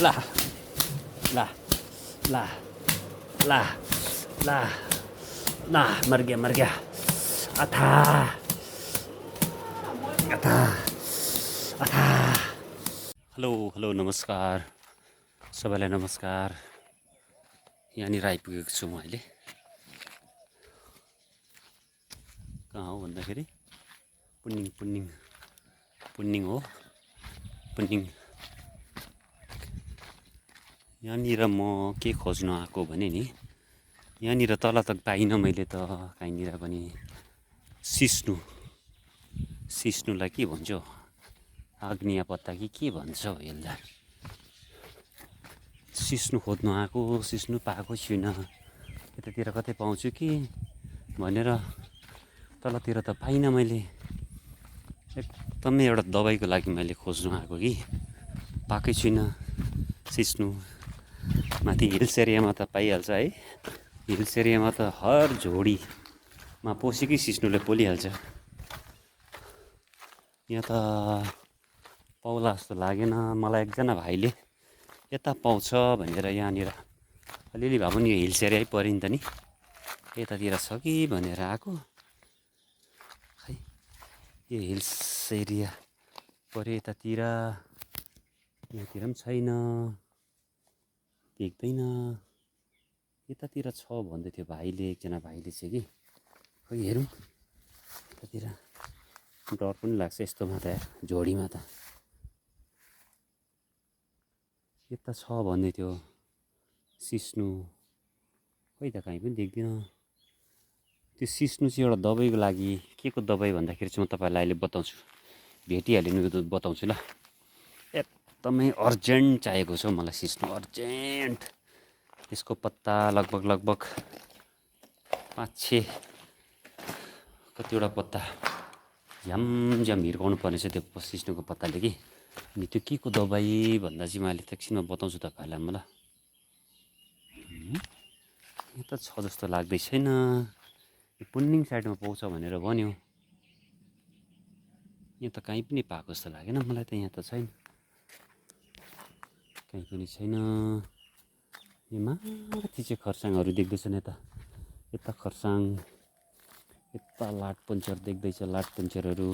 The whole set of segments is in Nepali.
ला ला ला ला ला ला मर गया अथा अथा अथा। हेलो नमस्कार सबैलाई नमस्कार। यहाँनिर आइपुगेको छु म अहिले। कहाँ हो भन्दाखेरि पुन्निङ हो। पुन्निङ यहाँनिर म के खोज्न आएको भने नि, यहाँनिर तल त पाइनँ मैले त कहीँनिर पनि सिस्नुलाई के भन्छ, आग्निया पत्ता कि के भन्छ यसलाई, सिस्नु खोज्नु आएको। सिस्नु पाएको छुइनँ, यतातिर कतै पाउँछु कि भनेर तलतिर त पाइनँ मैले। एकदमै एउटा दबाईको लागि मैले खोज्नु आएको कि पाएकै छुइनँ सिस्नु। माथि हिल्स एरियामा त पाइहाल्छ है, हिल्स एरियामा त हर झोडीमा पसेकै सिस्नुले पोलिहाल्छ। यहाँ त पाउला जस्तो लागेन मलाई। एकजना भाइले यता पाउँछ भनेर यहाँनिर अलिअलि भए पनि यो हिल्स एरियै पऱ्यो नि त नि, यतातिर छ कि भनेर आएको। खै यो हिल्स एरिया पऱ्यो यतातिर, यहाँतिर पनि छैन, देख्दैन। यतातिर छ भन्दै थियो भाइले, एकजना भाइले चाहिँ कि खै हेरौँ यतातिर। डर पनि लाग्छ यस्तोमा त, झोडीमा त। यता छ भन्दै थियो सिस्नु, खै त कहीँ पनि देख्दिनँ। त्यो सिस्नु चाहिँ एउटा दबाईको लागि, के को दबाई भन्दाखेरि चाहिँ म तपाईँलाई अहिले बताउँछु, भेटिहाल्यो नि बताउँछु ल। एकदमै अर्जेन्ट चाहिएको छ मलाई सिस्नु, अर्जेन्ट। यसको पत्ता लगभग 5-6 कतिवटा पत्ता झ्याम हिर्काउनु पर्ने छ त्यो सिस्नुको पत्ताले कि। अनि त्यो के को दबाई भन्दा चाहिँ मैले एकछिनमा बताउँछु तपाईँहरूलाई म ल। यहाँ त छ जस्तो लाग्दै छैन, पुन्निङ साइडमा पाउँछ भनेर भन्यो। यहाँ त कहीँ पनि पाएको जस्तो लागेन मलाई त, यहाँ त छैन, कहीँ पनि छैन। यो माथि चाहिँ खरसाङहरू देख्दैछन्, यता खरसाङ, यता लाटपन्चर देख्दैछ, लाटपन्चरहरू।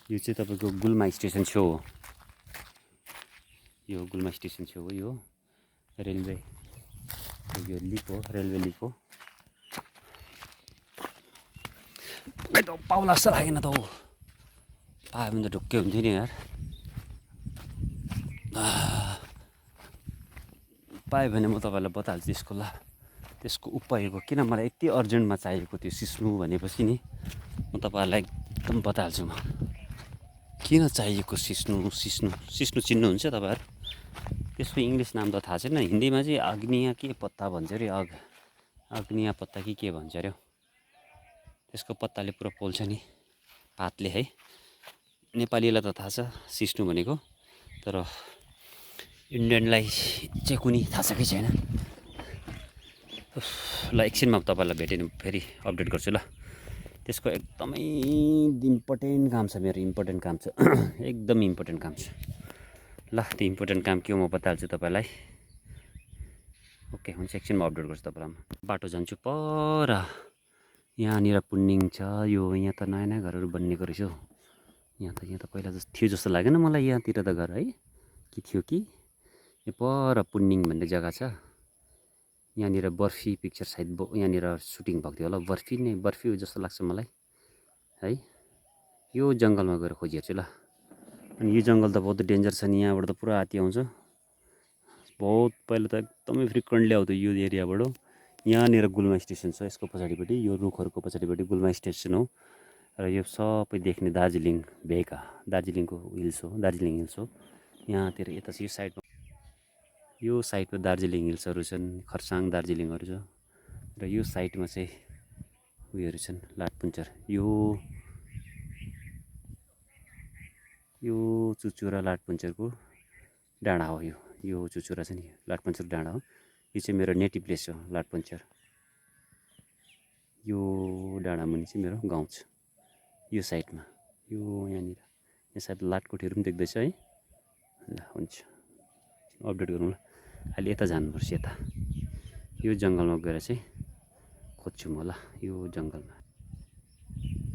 यो चाहिँ तपाईँको गुल्मा स्टेसन छेउ हो, यो गुल्मा स्टेसन छेउ हो, यो रेलवे, यो लिक हो, रेलवे लिक हो। खै त पाउला जस्तो लागेन त, पायो भने त ढुक्कै हुन्थ्यो नि यार। पायो भने म तपाईँलाई बताइहाल्छु त्यसको ल, त्यसको उपायको। किन मलाई यति अर्जेन्टमा चाहिएको त्यो सिस्नु भनेपछि नि, म तपाईँहरूलाई एकदम बताइहाल्छु म किन चाहिएको सिस्नु चिन्नुहुन्छ तपाईँहरू? त्यसको इङ्ग्लिस नाम त थाहा छैन, हिन्दीमा चाहिँ आग्निया के पत्ता भन्छ अरे, आग्निया पत्ता कि के भन्छ अरे। त्यसको पत्ताले पुरा पोल्छ नि, पातले है। नेपालीलाई त थाहा छ सिस्नु भनेको, तर इन्डियनलाई चाहिँ कुनै थाहा छ कि छैन। ल एकछिनमा तपाईँलाई भेटेँ भने फेरि अपडेट गर्छु ल। त्यसको एकदमै इम्पोर्टेन्ट काम छ मेरो, इम्पोर्टेन्ट काम छ एकदम इम्पोर्टेन्ट काम छ ल। त्यो इम्पोर्टेन्ट काम के हो म बताइहाल्छु तपाईँलाई। ओके हुन्छ, एकछिनमा अपडेट गर्छु तपाईँलाई म। बाटो जान्छु पर, यहाँनिर पुन्निङ छ। यो यहाँ त नयाँ घरहरू बनिएको रहेछ हौ। यहाँ त पहिला जस्तो थियो जस्तो लागेन मलाई, यहाँतिर त घर है कि थियो कि। यो पर पुन्निङ भन्ने जग्गा छ, यहाँनिर बर्फी पिक्चर सायद यहाँनिर सुटिङ भएको थियो होला। बर्फी जस्तो लाग्छ मलाई है। यो जङ्गलमा गएर खोजिहेर्छु ल। अनि यो जङ्गल त बहुत डेन्जर छ नि, यहाँबाट त पुरा हात्ती आउँछ। बहुत पहिला त एकदमै फ्रिक्वेन्टली आउँथ्यो यो एरियाबाट। यहाँनिर गुल्मा स्टेसन छ, यसको पछाडिपट्टि, यो रुखहरूको पछाडिपट्टि गुल्मा स्टेसन हो। र यो सबै देख्ने दार्जिलिङ भेका, दार्जिलिङको हिल्स हो, दार्जिलिङ हिल्स हो। यहाँतिर यता चाहिँ यो साइडमा दार्जिलिङ हिल्सहरू छन्, खरसाङ दार्जिलिङहरू छ। र यो साइडमा चाहिँ उयोहरू छन्, लाटपन्चर। यो चुचुरा लाटपन्चरको डाँडा हो। यो चुचुरा छ नि, लाटपन्चर डाँडा हो। यो चाहिँ मेरो नेटिभ प्लेस हो लाटपन्चर। यो डाँडा मुनि चाहिँ मेरो गाउँ छ, यो साइडमा। यो यहाँ सायद लाटकोटीहरू पनि देख्दैछ है। ल हुन्छ, अपडेट गरौँला। अहिले यता जानुपर्छ, यता यो जङ्गलमा गएर चाहिँ खोज्छु म ल। यो जङ्गलमा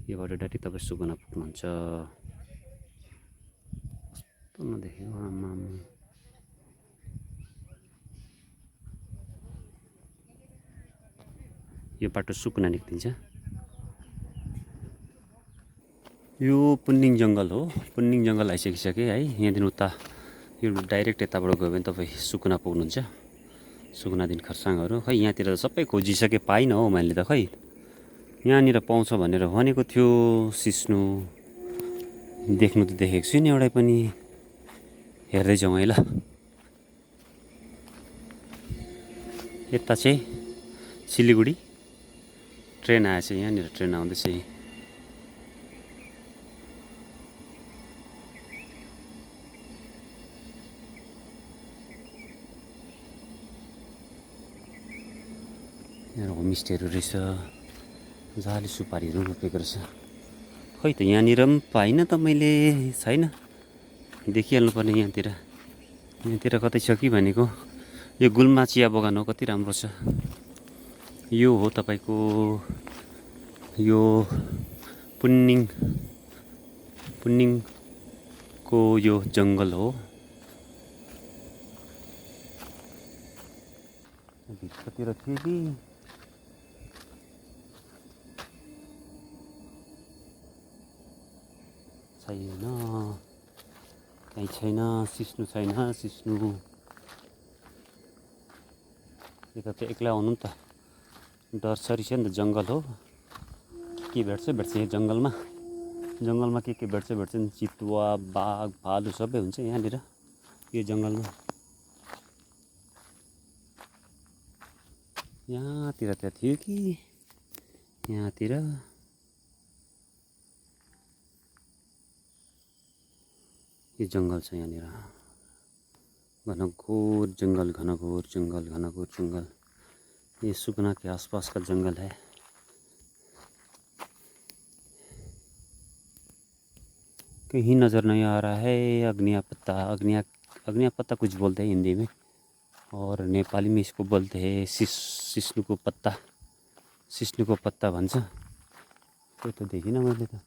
यो बाटो डाइरेक्ट तपाईँ सुकुना पुग्नुहुन्छ। कस्तो नदेख्यो आमा। यो बाटो सुकुना निक्लिन्छ। यो पुन्निङ जङ्गल हो। पुन्निङ जङ्गल आइसकिसक्यो है। यहाँदेखि उता यो डाइरेक्ट यताबाट गयो भने तपाईँ सुकुना पुग्नुहुन्छ। सुकुनादेखि खरसाङहरू खै यहाँतिर त सबै खोजिसके पाइनँ हौ मैले त। खै यहाँनिर पाउँछ भनेर भनेको थियो सिस्नु। देख्नु त देखेको छुइनँ एउटै पनि। हेर्दै जाउँ है ल। यता चाहिँ सिलिगुडी ट्रेन आएछ। यहाँनिर ट्रेन आउँदैछ। यहाँ होमस्टेहरू रहेछ। जाली सुपारीहरू रोपेको रहेछ। खै त यहाँनिर पनि पाइनँ त मैले। छैन, देखिहाल्नु पर्ने यहाँतिर। यहाँतिर कतै छ कि भनेको। यो गुल्मा चिया बगान हो, कति राम्रो छ। यो हो तपाईँको यो पुन्निङको यो जङ्गल हो। भित्रतिर थियो कि छैन, कहीँ छैन। सिस्नु छैन, सिस्नु यता त एक्लै आउनु नि त डरसरी छ नि त। जङ्गल हो, के भेट्छ यो जङ्गलमा। जङ्गलमा के भेट्छ नि। चितुवा, बाघ, भालु सबै हुन्छ यहाँनिर यो जङ्गलमा। यहाँतिर त्यहाँ थियो कि यहाँतिर। यो जङ्गल छ यहाँनिर। घनघोर जंगल, घनघोर जंगल, घनघोर जंगल। ये सुकना के आसपास का जंगल है। कहीं नज़र नहीं आ रहा है अग्निया पत्ता। अग्निया पत्ता कुछ बोलते हैं हिंदी में, और नेपाली में इसको बोलते हैं सिस्नु को पत्ता। सिस्नु को पत्ता भन्छ। कोही त देखिन मैले त।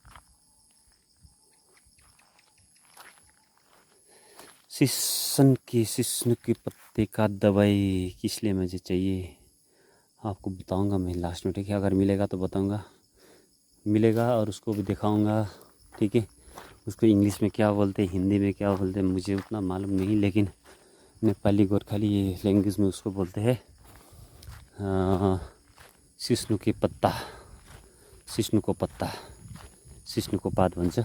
सिस्नु के पत्ते का दवाई किस लिए मुझे चाहिए आपको बताऊंगा मैं लास्ट में, ठीक है। अगर मिलेगा तो बताऊंगा, मिलेगा और उसको भी दिखाऊंगा, ठीक है। उसको इंग्लिश में क्या बोलते हैं, हिंदी में क्या बोलते हैं मुझे उतना मालूम नहीं, लेकिन नेपाली गोर्खाली ये लैंग्वेज में उसको बोलते हैं सिस्नु के पत्ता, सिस्नु को पत्ता, सिस्नु को पात भन्छ।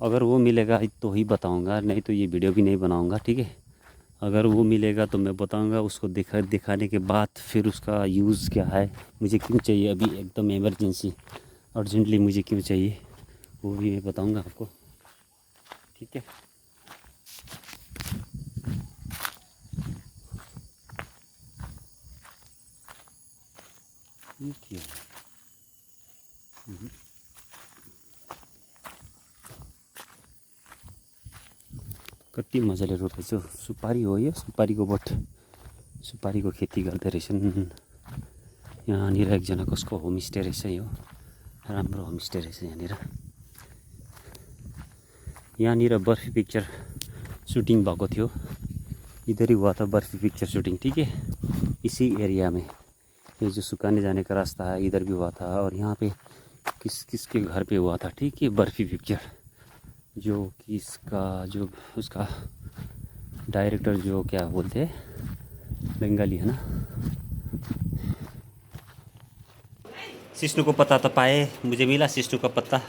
अगर वो मिलेगा तो ही बताऊंगा, नहीं तो ये वीडियो भी नहीं बनाऊंगा, ठीक है। अगर वो मिलेगा तो मैं बताऊंगा, उसको दिखाने के बाद फिर उसका यूज़ क्या है, मुझे क्यों चाहिए अभी एकदम इमरजेंसी अर्जेंटली मुझे क्यों चाहिए, वो भी मैं बताऊंगा आपको, ठीक है। ठीक है। कति मजाले रोपेछ। सुपारी हो यो, सुपारीको बोट, सुपारीको खेती गर्दै रहेछन्। यहाँनिर एकजना कसको होमस्टे रहेछ यो, राम्रो होमस्टे रहेछ यहाँनिर। यहाँनिर बर्फी पिक्चर शूटिंग भएको थियो, इधर ही हुआ था बर्फी पिक्चर शूटिंग, ठीक है। इसी एरिया में ये जो सुखाने जाने का रास्ता है इधर भी हुआ था, और यहाँ पे किसके घर पे हुआ था, ठीक है, बर्फी पिक्चर। जो कि इसका जो उसका डायरेक्टर जो क्या बोलते हैं, बंगाली है ना। सिस्नु को पत्ता तो पाए, मुझे मिला सिस्नु का पत्ता।